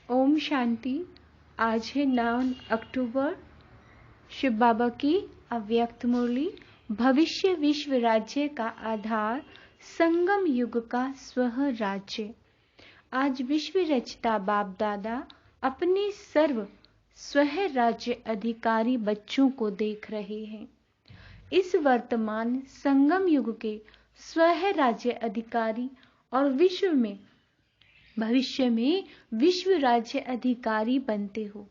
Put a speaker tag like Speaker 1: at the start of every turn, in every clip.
Speaker 1: ओम शांति। आज है 9 अक्टूबर। शिव बाबा की अव्यक्त मुरली। भविष्य विश्व राज्य का आधार संगम युग का स्व राज्य। आज विश्व रचता बाप दादा अपने सर्व स्व राज्य अधिकारी बच्चों को देख रहे हैं। इस वर्तमान संगम युग के स्व राज्य अधिकारी और विश्व में भविष्य में विश्व राज्य अधिकारी बनते हो,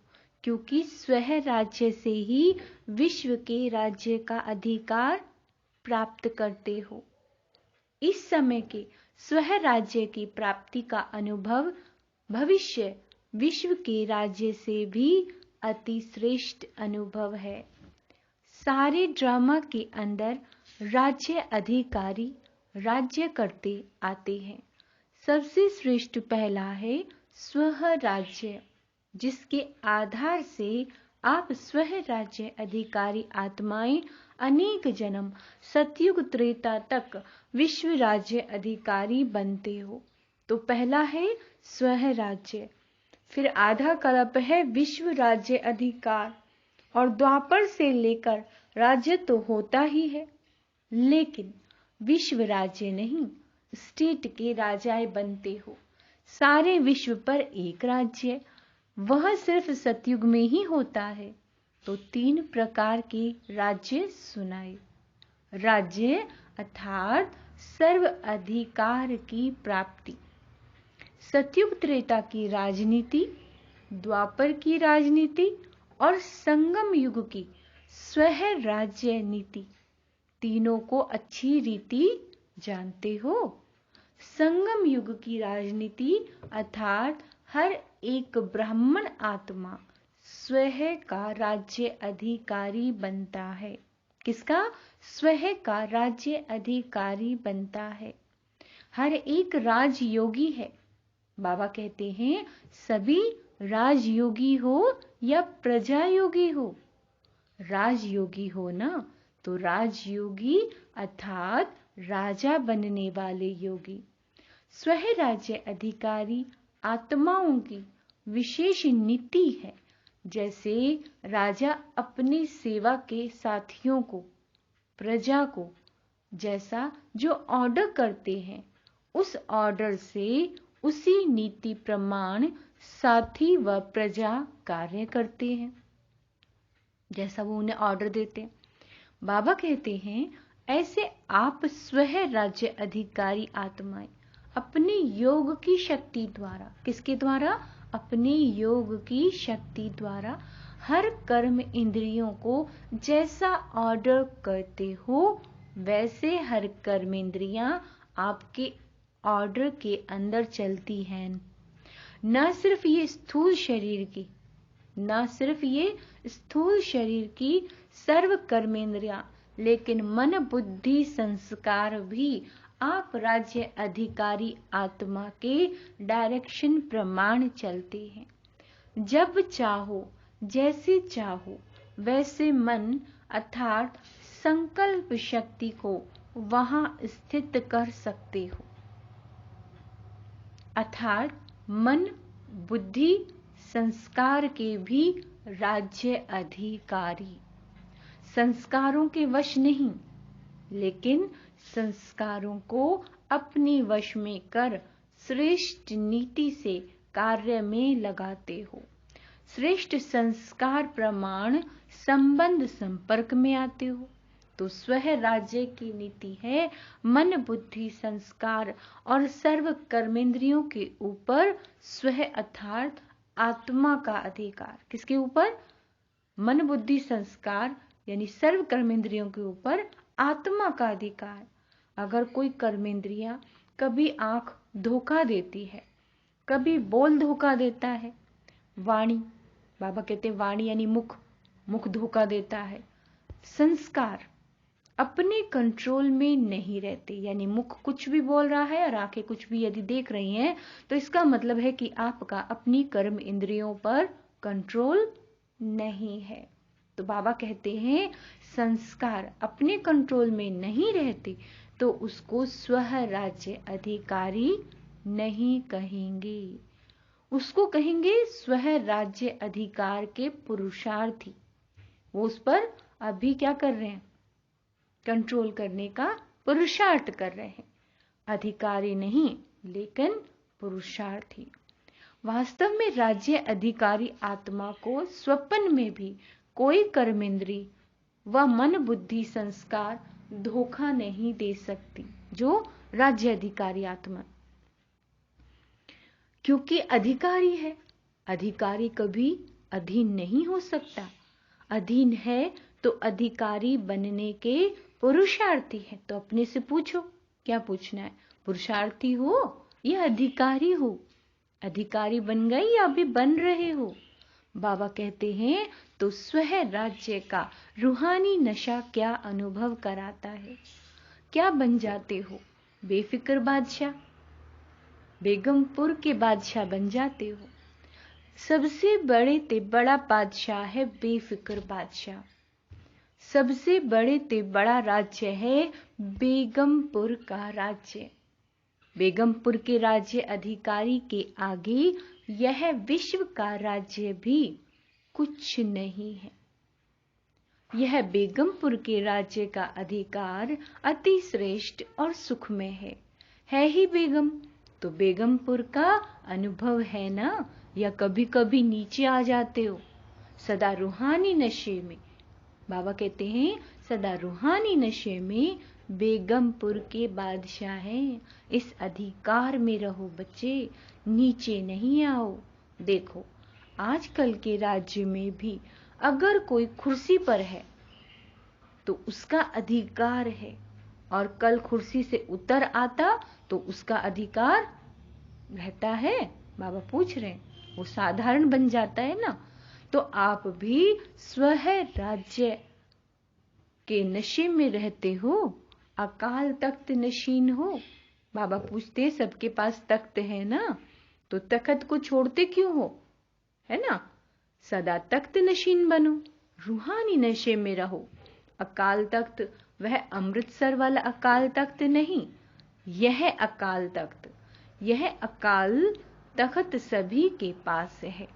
Speaker 1: क्योंकि स्व राज्य से ही विश्व के राज्य का अधिकार प्राप्त करते हो। इस समय के स्व राज्य की प्राप्ति का अनुभव भविष्य विश्व के राज्य से भी अति श्रेष्ठ अनुभव है। सारे ड्रामा के अंदर राज्य अधिकारी राज्य करते आते हैं। सबसे श्रेष्ठ पहला है स्व राज्य, जिसके आधार से आप स्व राज्य अधिकारी आत्माएं अनेक जन्म सतयुग त्रेता तक विश्व राज्य अधिकारी बनते हो। तो पहला है स्व राज्य, फिर आधा कल्प है विश्व राज्य अधिकार, और द्वापर से लेकर राज्य तो होता ही है, लेकिन विश्व राज्य नहीं, स्टेट के राजाएं बनते हो। सारे विश्व पर एक राज्य, वह सिर्फ सतयुग में ही होता है। तो 3 प्रकार के राज्य सुनाए। राज्य अर्थात सर्व अधिकार की प्राप्ति। सतयुग त्रेता की राजनीति, द्वापर की राजनीति और संगम युग की स्व राज्य नीति, तीनों को अच्छी रीति जानते हो। संगम युग की राजनीति अर्थात हर एक ब्राह्मण आत्मा स्वयं का राज्य अधिकारी बनता है। किसका? स्वयं का राज्य अधिकारी बनता है। हर एक राजयोगी है। बाबा कहते हैं सभी राजयोगी हो या प्रजा योगी हो। राजयोगी हो ना, तो राजयोगी अर्थात राजा बनने वाले योगी। स्व राज्य अधिकारी आत्माओं की विशेष नीति है। जैसे राजा अपनी सेवा के साथियों को, प्रजा को जैसा जो ऑर्डर करते हैं, उस ऑर्डर से उसी नीति प्रमाण साथी व प्रजा कार्य करते हैं, जैसा वो उन्हें ऑर्डर देते हैं। बाबा कहते हैं ऐसे आप स्व राज्य अधिकारी आत्माएं अपने योग की शक्ति द्वारा, किसके द्वारा? अपने योग की शक्ति द्वारा हर कर्म इंद्रियों को जैसा ऑर्डर करते हो, वैसे हर कर्म इंद्रियां आपके ऑर्डर के अंदर चलती हैं। न सिर्फ ये स्थूल शरीर की सर्व कर्मेंद्रियां, लेकिन मन बुद्धि संस्कार भी आप राज्य अधिकारी आत्मा के डायरेक्शन प्रमाण चलते हैं। जब चाहो, जैसे चाहो, वैसे मन अर्थात संकल्प शक्ति को वहां स्थित कर सकते हो। अर्थात मन बुद्धि संस्कार के भी राज्य अधिकारी। संस्कारों के वश नहीं, लेकिन संस्कारों को अपने वश में कर श्रेष्ठ नीति से कार्य में लगाते हो। श्रेष्ठ संस्कार प्रमाण संबंध संपर्क में आते हो। तो स्व राज्य की नीति है मन बुद्धि संस्कार और सर्व कर्मेंद्रियों के ऊपर स्व अर्थात आत्मा का अधिकार। किसके ऊपर? मन बुद्धि संस्कार यानी सर्व कर्मेंद्रियों के ऊपर आत्मा का अधिकार। अगर कोई कर्मेंद्रियां कभी आंख धोखा देती है, कभी बोल धोखा देता है, वाणी, बाबा कहते हैं वाणी यानी मुख धोखा देता है, संस्कार अपने कंट्रोल में नहीं रहते, यानी मुख कुछ भी बोल रहा है और आंखें कुछ भी यदि देख रही हैं, तो इसका मतलब है कि आपका अपनी कर्म इंद्रियों पर कंट्रोल नहीं है। तो बाबा कहते हैं संस्कार अपने कंट्रोल में नहीं रहते तो उसको स्व राज्य अधिकारी नहीं कहेंगे। उसको कहेंगे स्व राज्य अधिकार के पुरुषार्थी। वो उस पर अभी क्या कर रहे हैं? कंट्रोल करने का पुरुषार्थ कर रहे हैं। अधिकारी नहीं, लेकिन पुरुषार्थी। वास्तव में राज्य अधिकारी आत्मा को स्वप्न में भी कोई कर्मेंद्री व मन बुद्धि संस्कार धोखा नहीं दे सकती, जो राज्य अधिकारी आत्मा, क्योंकि अधिकारी है। अधिकारी कभी अधीन नहीं हो सकता। अधीन है तो अधिकारी बनने के पुरुषार्थी है। तो अपने से पूछो, क्या पूछना है? पुरुषार्थी हो या अधिकारी हो? अधिकारी बन गए या अभी बन रहे हो? बाबा कहते हैं तो स्व राज्य का रूहानी नशा क्या अनुभव कराता है? क्या बन जाते हो? बेफिक्र बादशाह, बेगमपुर के बादशाह बन जाते हो। सबसे बड़े ते बड़ा बादशाह है बेफिक्र बादशाह। सबसे बड़े ते बड़ा राज्य है बेगमपुर का राज्य। बेगमपुर के राज्य अधिकारी के आगे यह विश्व का राज्य भी कुछ नहीं है। यह बेगमपुर के राज्य का अधिकार अति श्रेष्ठ और सुखमय है ही बेगम। तो बेगमपुर का अनुभव है ना, या कभी कभी नीचे आ जाते हो? सदा रूहानी नशे में, बाबा कहते हैं सदा रूहानी नशे में बेगमपुर के बादशाह हैं। इस अधिकार में रहो बच्चे, नीचे नहीं आओ। देखो आजकल के राज्य में भी अगर कोई कुर्सी पर है तो उसका अधिकार है, और कल कुर्सी से उतर आता तो उसका अधिकार रहता है? बाबा पूछ रहे हैं, वो साधारण बन जाता है ना। तो आप भी स्व राज्य के नशे में रहते हो, अकाल तख्त नशीन हो। बाबा पूछते सबके पास तख्त है ना, तो तख्त को छोड़ते क्यों हो? है ना, सदा तख्त नशीन बनो, रूहानी नशे में रहो। अकाल तख्त वह अमृतसर वाला अकाल तख्त नहीं, यह अकाल तख्त, यह अकाल तख्त सभी के पास है।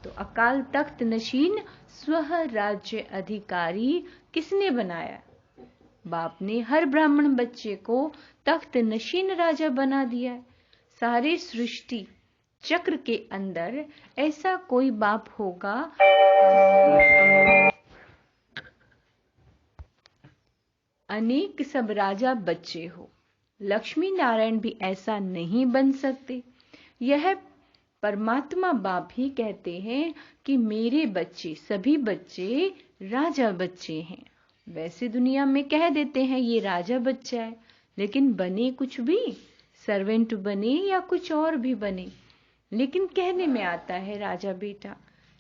Speaker 1: तो अकाल तख्त नशीन स्व राज्य अधिकारी किसने बनाया? बाप ने हर ब्राह्मण बच्चे को तख्त नशीन राजा बना दिया है। सारे सृष्टि चक्र के अंदर ऐसा कोई बाप होगा अनेक सब राजा बच्चे हो। लक्ष्मी नारायण भी ऐसा नहीं बन सकते। यह परमात्मा बाप ही कहते हैं कि मेरे बच्चे, सभी बच्चे राजा बच्चे हैं। वैसे दुनिया में कह देते हैं ये राजा बच्चा है, लेकिन बने कुछ भी, सर्वेंट बने या कुछ और भी बने, लेकिन कहने में आता है राजा बेटा।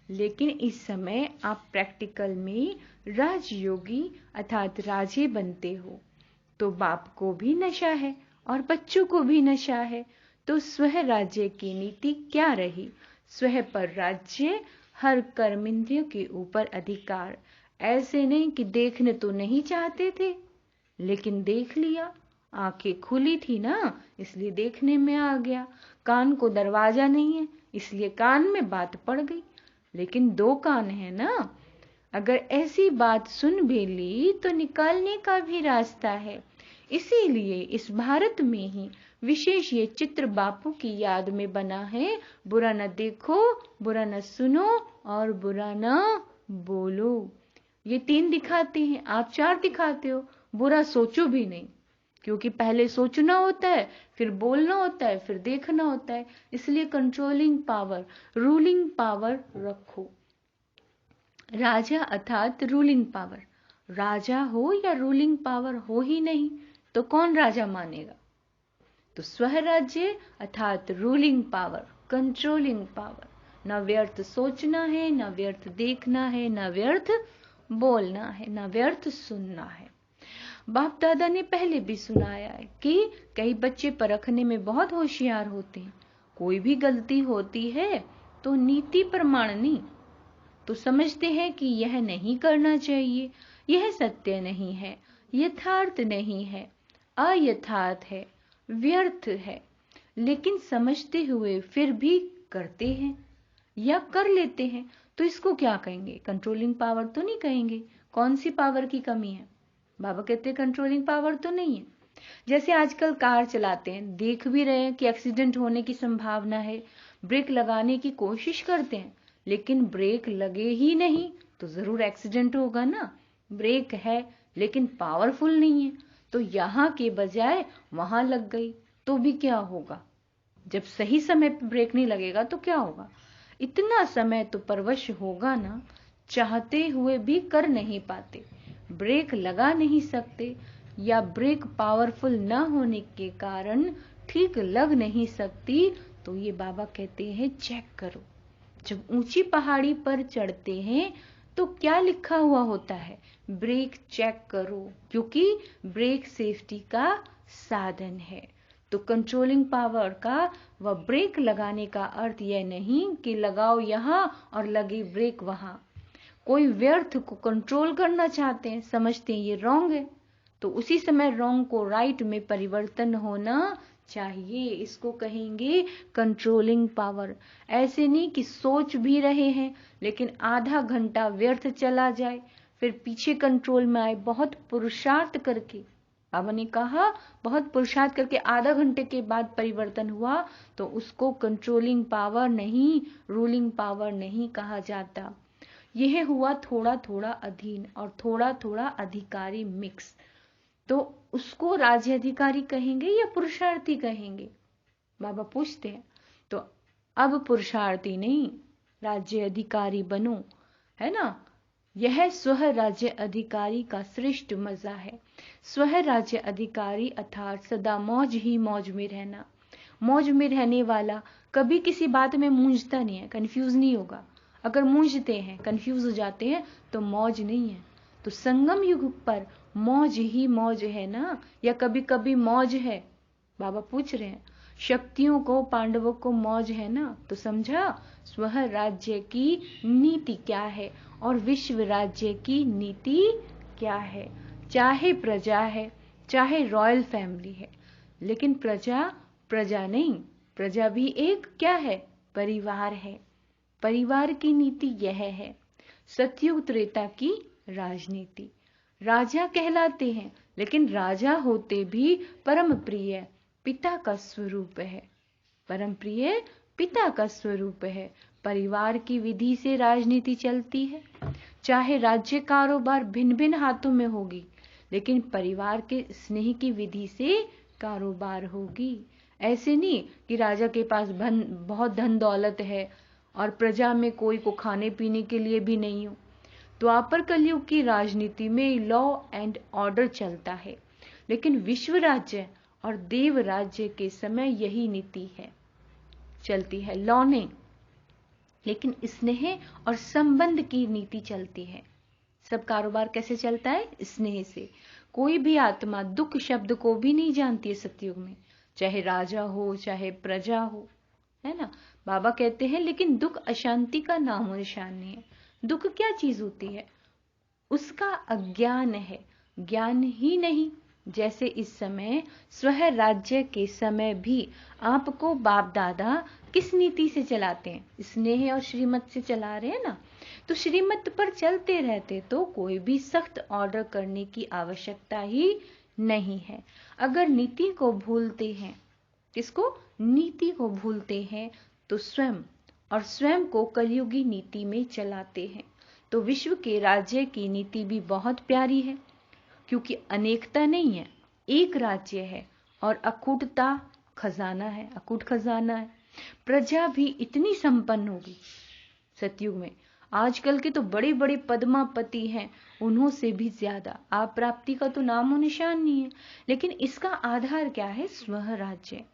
Speaker 1: लेकिन इस समय आप प्रैक्टिकल में राजयोगी अर्थात राजे बनते हो। तो बाप को भी नशा है और बच्चों को भी नशा है। तो स्व राज्य की नीति क्या रही? स्व पर राज्य, हर कर्मेंद्रियों के ऊपर अधिकार। ऐसे नहीं कि देखने तो नहीं चाहते थे, लेकिन देख लिया। आंखें खुली थी ना, इसलिए देखने में आ गया। कान को दरवाजा नहीं है, इसलिए कान में बात पड़ गई। लेकिन दो कान है ना, अगर ऐसी बात सुन भी ली तो निकालने का भी रास्ता है। इसीलिए इस भारत में ही विशेष ये चित्र बापू की याद में बना है। बुरा न देखो, बुरा न सुनो और बुरा न बोलो। ये 3 दिखाते हैं, आप 4 दिखाते हो। बुरा सोचो भी नहीं, क्योंकि पहले सोचना होता है, फिर बोलना होता है, फिर देखना होता है। इसलिए कंट्रोलिंग पावर, रूलिंग पावर रखो। राजा अर्थात रूलिंग पावर। राजा हो या रूलिंग पावर हो ही नहीं तो कौन राजा मानेगा? तो स्वराज्य अर्थात रूलिंग पावर, कंट्रोलिंग पावर। न व्यर्थ सोचना है, न व्यर्थ देखना है, न व्यर्थ बोलना है, न व्यर्थ सुनना है। बाप दादा ने पहले भी सुनाया है कि कई बच्चे परखने में बहुत होशियार होते हैं। कोई भी गलती होती है तो नीति प्रमाणनी, तो समझते हैं कि यह नहीं करना चाहिए, यह सत्य नहीं है, यथार्थ नहीं है, अयथार्थ है, व्यर्थ है। लेकिन समझते हुए फिर भी करते हैं या कर लेते हैं, तो इसको क्या कहेंगे? कंट्रोलिंग पावर तो नहीं कहेंगे। कौन सी पावर की कमी है? बाबा कहते हैं कंट्रोलिंग पावर तो नहीं है। जैसे आजकल कार चलाते हैं, देख भी रहे हैं कि एक्सीडेंट होने की संभावना है, ब्रेक लगाने की कोशिश करते हैं, लेकिन ब्रेक लगे ही नहीं तो जरूर एक्सीडेंट होगा ना। ब्रेक है लेकिन पावरफुल नहीं है, तो यहाँ के बजाय वहां लग गई तो भी क्या होगा? जब सही समय पे ब्रेक नहीं लगेगा तो क्या होगा? इतना समय तो परवश होगा ना, चाहते हुए भी कर नहीं पाते, ब्रेक लगा नहीं सकते, या ब्रेक पावरफुल न होने के कारण ठीक लग नहीं सकती। तो ये बाबा कहते हैं चेक करो। जब ऊंची पहाड़ी पर चढ़ते हैं तो क्या लिखा हुआ होता है? ब्रेक चेक करो, क्योंकि ब्रेक सेफ्टी का साधन है। तो कंट्रोलिंग पावर का व ब्रेक लगाने का अर्थ यह नहीं कि लगाओ यहां और लगे ब्रेक वहां। कोई व्यर्थ को कंट्रोल करना चाहते हैं, समझते हैं ये रॉन्ग है, तो उसी समय रॉन्ग को राइट में परिवर्तन होना चाहिए। इसको कहेंगे कंट्रोलिंग पावर। ऐसे नहीं कि सोच भी रहे हैं लेकिन आधा घंटा व्यर्थ चला जाए, फिर पीछे कंट्रोल में आए बहुत पुरुषार्थ करके। बाबा ने कहा बहुत पुरुषार्थ करके आधा घंटे के बाद परिवर्तन हुआ, तो उसको कंट्रोलिंग पावर नहीं, रूलिंग पावर नहीं कहा जाता। यह हुआ थोड़ा थोड़ा अधीन और थोड़ा थोड़ा अधिकारी मिक्स, तो उसको राज्य अधिकारी कहेंगे या पुरुषार्थी कहेंगे? बाबा पूछते हैं। तो अब पुरुषार्थी नहीं, राज्य अधिकारी बनो, है ना। यह स्व राज्य अधिकारी का श्रेष्ठ मजा है। स्व राज्य अधिकारी अर्थात सदा मौज ही मौज में रहना। मौज में रहने वाला कभी किसी बात में मूंझता नहीं है, कंफ्यूज नहीं होगा। अगर मूंझते हैं, कंफ्यूज हो जाते हैं तो मौज नहीं है। तो संगम युग पर मौज ही मौज है ना, या कभी कभी मौज है? बाबा पूछ रहे हैं। शक्तियों को, पांडवों को मौज है ना, तो समझा स्व राज्य की नीति क्या है और विश्व राज्य की नीति क्या है। चाहे प्रजा है, चाहे रॉयल फैमिली है, लेकिन प्रजा प्रजा नहीं, प्रजा भी एक क्या है? परिवार है। परिवार की नीति यह है। सतयुग त्रेता की राजनीति। राजा कहलाते हैं लेकिन राजा होते भी परम प्रिय पिता का स्वरूप है। परम प्रिय पिता का स्वरूप है। परिवार की विधि से राजनीति चलती है। चाहे राज्य कारोबार भिन्न भिन्न हाथों में होगी, लेकिन परिवार के स्नेह की विधि से कारोबार होगी। ऐसे नहीं कि राजा के पास बहुत धन दौलत है और प्रजा में कोई को खाने पीने के लिए भी नहीं हो। द्वापर कलयुग की राजनीति में लॉ एंड ऑर्डर चलता है, लेकिन विश्व राज्य और देव राज्य के समय यही नीति है, चलती है। लॉ नहीं, लेकिन स्नेह और संबंध की नीति चलती है। सब कारोबार कैसे चलता है? स्नेह से। कोई भी आत्मा दुख शब्द को भी नहीं जानती है सतयुग में, चाहे राजा हो चाहे प्रजा हो, है ना। बाबा कहते हैं लेकिन दुख अशांति का नाम और निशान नहीं है। दुख क्या चीज होती है? उसका अज्ञान है, ज्ञान ही नहीं। जैसे इस समय स्व राज्य के समय भी आपको बाप दादा किस नीति से चलाते हैं? स्नेह और श्रीमत से चला रहे हैं ना। तो श्रीमत पर चलते रहते तो कोई भी सख्त ऑर्डर करने की आवश्यकता ही नहीं है। अगर नीति को भूलते हैं, किसको? नीति को भूलते हैं, तो स्वयं को कलयुगी नीति में चलाते हैं। तो विश्व के राज्य की नीति भी बहुत प्यारी है, क्योंकि अनेकता नहीं है, एक राज्य है और अकूटता खजाना है, अकूट खजाना है। प्रजा भी इतनी संपन्न होगी सतयुग में। आजकल के तो बड़े बड़े पद्मापति हैं, उन्हों से भी ज्यादा। आप प्राप्ति का तो नामो निशान नहीं है, लेकिन इसका आधार क्या है? स्व राज्य।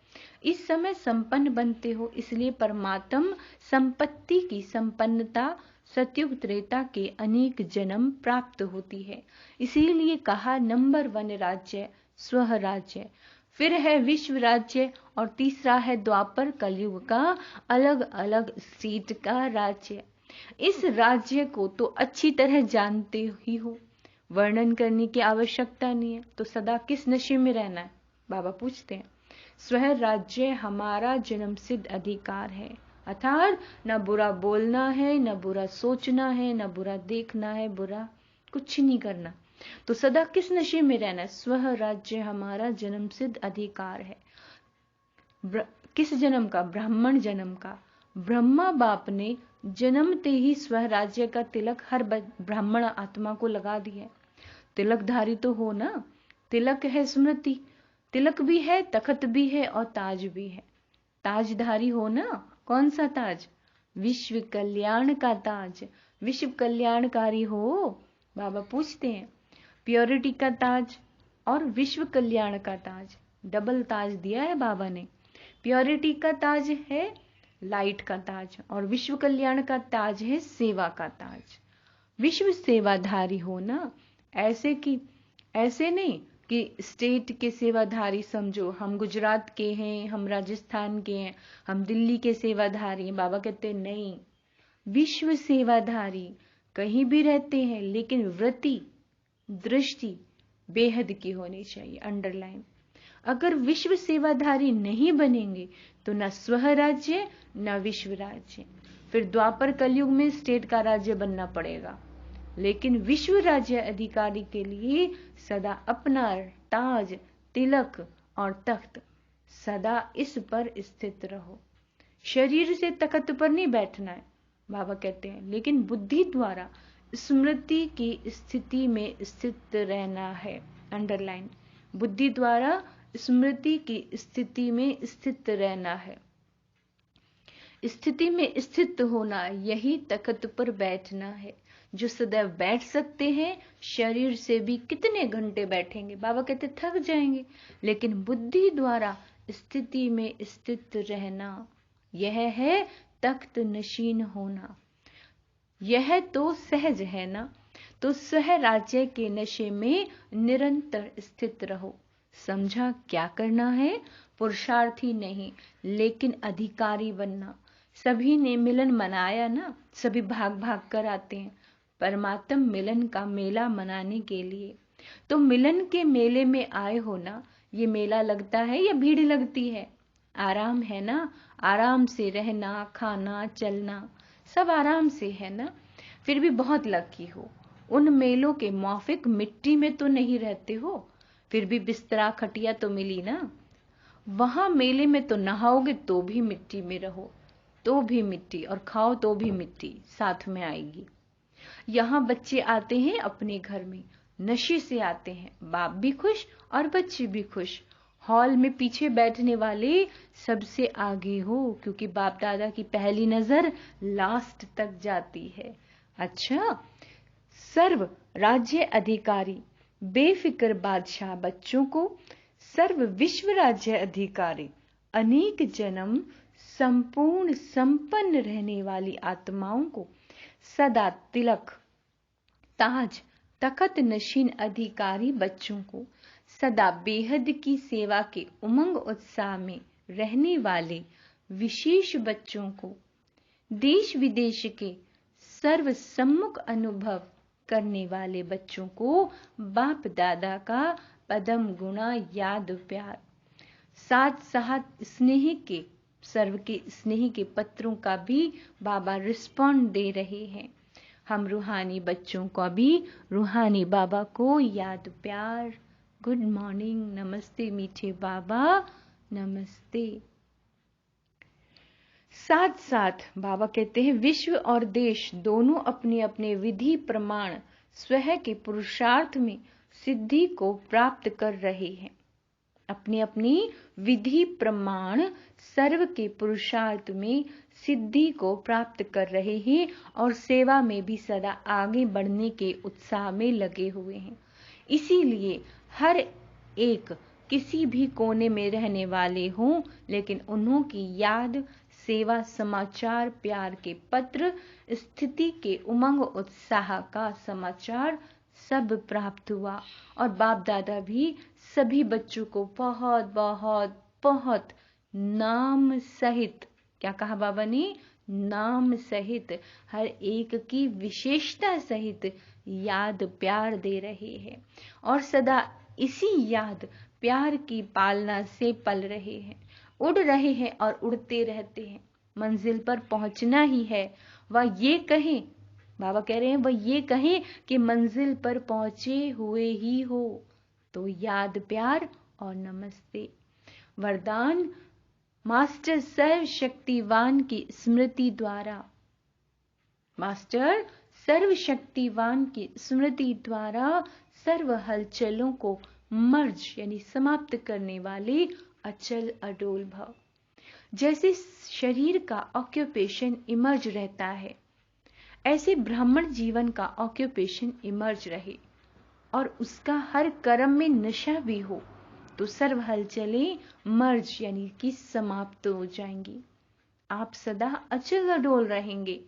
Speaker 1: इस समय संपन्न बनते हो, इसलिए परमात्म संपत्ति की संपन्नता सतयुग त्रेता के अनेक जन्म प्राप्त होती है। इसीलिए कहा नंबर 1 राज्य स्व राज्य, फिर है विश्व राज्य और तीसरा है द्वापर कलयुग का अलग अलग सीट का राज्य। इस राज्य को तो अच्छी तरह जानते ही हो, वर्णन करने की आवश्यकता नहीं है। तो सदा किस नशे में रहना है? बाबा पूछते हैं। स्व राज्य हमारा जन्म सिद्ध अधिकार है, अर्थात न बुरा बोलना है, न बुरा सोचना है, न बुरा देखना है, बुरा कुछ नहीं करना। तो सदा किस नशे में रहना? स्व राज्य हमारा जन्म सिद्ध अधिकार है। किस जन्म का? ब्राह्मण जन्म का। ब्रह्मा बाप ने जन्मते ही स्वराज्य का तिलक हर ब्राह्मण आत्मा को लगा दिया। तिलकधारी तो हो ना। तिलक है स्मृति, तिलक भी है, तखत भी है और ताज भी है। ताजधारी हो ना। कौन सा ताज? विश्व कल्याण का ताज। विश्व कल्याणकारी हो? बाबा पूछते हैं। प्योरिटी का ताज और विश्व कल्याण का ताज, डबल ताज दिया है बाबा ने। प्योरिटी का ताज है लाइट का ताज और विश्व कल्याण का ताज है सेवा का ताज। विश्व सेवाधारी हो ना। ऐसे नहीं कि स्टेट के सेवाधारी समझो, हम गुजरात के हैं, हम राजस्थान के हैं, हम दिल्ली के सेवाधारी हैं। बाबा कहते नहीं, विश्व सेवाधारी कहीं भी रहते हैं, लेकिन वृत्ति दृष्टि बेहद की होनी चाहिए। अंडरलाइन। अगर विश्व सेवाधारी नहीं बनेंगे तो न स्वराज्य न विश्व राज्य। फिर द्वापर कलयुग में स्टेट का राज्य बनना पड़ेगा, लेकिन विश्व राज्य अधिकारी के लिए सदा अपना ताज, तिलक और तख्त, सदा इस पर स्थित रहो। शरीर से तख्त पर नहीं बैठना है बाबा कहते हैं, लेकिन बुद्धि द्वारा स्मृति की स्थिति में स्थित रहना है। अंडरलाइन। बुद्धि द्वारा स्मृति की स्थिति में स्थित रहना है। स्थिति में स्थित होना, यही तख्त पर बैठना है। जो सदैव बैठ सकते हैं, शरीर से भी कितने घंटे बैठेंगे? बाबा कहते थक जाएंगे, लेकिन बुद्धि द्वारा स्थिति में स्थित रहना, यह है तख्त नशीन होना। यह तो सहज है ना। तो सह राज्य के नशे में निरंतर स्थित रहो। समझा क्या करना है? पुरुषार्थी नहीं, लेकिन अधिकारी बनना। सभी ने मिलन मनाया ना, सभी भाग भाग कर आते हैं परमात्म मिलन का मेला मनाने के लिए। तो मिलन के मेले में आए हो ना। ये मेला लगता है या भीड़ लगती है? आराम है ना। आराम से रहना, खाना, चलना सब आराम से है ना। फिर भी बहुत लकी हो, उन मेलों के मौफिक मिट्टी में तो नहीं रहते हो। फिर भी बिस्तरा खटिया तो मिली ना। वहां मेले में तो नहाओगे तो भी मिट्टी में रहो तो भी मिट्टी, और खाओ तो भी मिट्टी साथ में आएगी। यहाँ बच्चे आते हैं अपने घर में, नशे से आते हैं, बाप भी खुश और बच्चे भी खुश। हॉल में पीछे बैठने वाले सबसे आगे हो, क्योंकि बाप दादा की पहली नजर लास्ट तक जाती है। अच्छा, सर्व राज्य अधिकारी बेफिक्र बादशाह बच्चों को, सर्व विश्व राज्य अधिकारी अनेक जन्म संपूर्ण संपन्न रहने वाली आत्माओं को, सदा तिलक, ताज, तखत नशीन अधिकारी बच्चों को, सदा बेहद की सेवा के उमंग उत्साह में रहने वाले विशेष बच्चों को, देश विदेश के सर्व सम्मुख अनुभव करने वाले बच्चों को बाप दादा का पदम गुणा याद प्यार, साथ साथ स्नेह के, सर्व के स्नेह के पत्रों का भी बाबा रिस्पॉन्ड दे रहे हैं। हम रूहानी बच्चों को भी रूहानी बाबा को याद प्यार। गुड मॉर्निंग, नमस्ते मीठे बाबा, नमस्ते। साथ साथ बाबा कहते हैं विश्व और देश दोनों अपने अपने विधि प्रमाण स्वयं के पुरुषार्थ में सिद्धि को प्राप्त कर रहे हैं। अपनी अपनी विधि प्रमाण सर्व के पुरुषार्थ में सिद्धि को प्राप्त कर रहे हैं और सेवा में भी सदा आगे बढ़ने के उत्साह में लगे हुए हैं। इसीलिए हर एक किसी भी कोने में रहने वाले हों, लेकिन उन्हों की याद, सेवा, समाचार, प्यार के पत्र, स्थिति के उमंग उत्साह का समाचार सब प्राप्त हुआ। और बाप दादा भी सभी बच्चों को बहुत बहुत बहुत नाम सहित, क्या कहा बाबा ने? नाम सहित, हर एक की विशेषता सहित याद प्यार दे रहे हैं और सदा इसी याद प्यार की पालना से पल रहे हैं, उड़ रहे हैं और उड़ते रहते हैं। मंजिल पर पहुंचना ही है। वह ये कहें, बाबा कह रहे हैं, वह ये कहें कि मंजिल पर पहुंचे हुए ही हो, तो याद प्यार और नमस्ते। वरदान मास्टर सर्वशक्तिवान की स्मृति द्वारा, मास्टर सर्वशक्तिवान की स्मृति द्वारा सर्व हलचलों को मर्ज यानी समाप्त करने वाले अचल अडोल भव। जैसे शरीर का ऑक्यूपेशन इमर्ज रहता है, ऐसे ब्राह्मण जीवन का ऑक्यूपेशन इमर्ज रहे और उसका हर कर्म में नशा भी हो, तो सर्व हलचलें मर्ज यानी कि समाप्त हो जाएंगी। आप सदा अचल अडोल रहेंगे।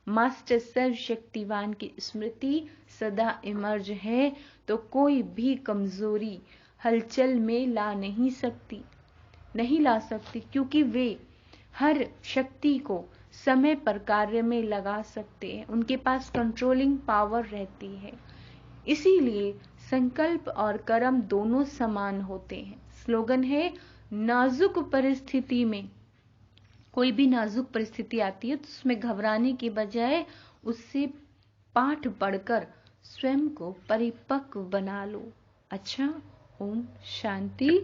Speaker 1: मास्टर सर्वशक्तिवान की स्मृति सदा इमर्ज है, तो कोई भी कमजोरी हलचल में ला नहीं सकती, क्योंकि वे हर शक्ति को समय पर कार्य में लगा सकते हैं। उनके पास कंट्रोलिंग पावर रहती है। इसीलिए संकल्प और कर्म दोनों समान होते हैं। स्लोगन है, नाजुक परिस्थिति में, कोई भी नाजुक परिस्थिति आती है तो उसमें घबराने की बजाय उससे पाठ पढ़कर स्वयं को परिपक्व बना लो। अच्छा, ओम शांति।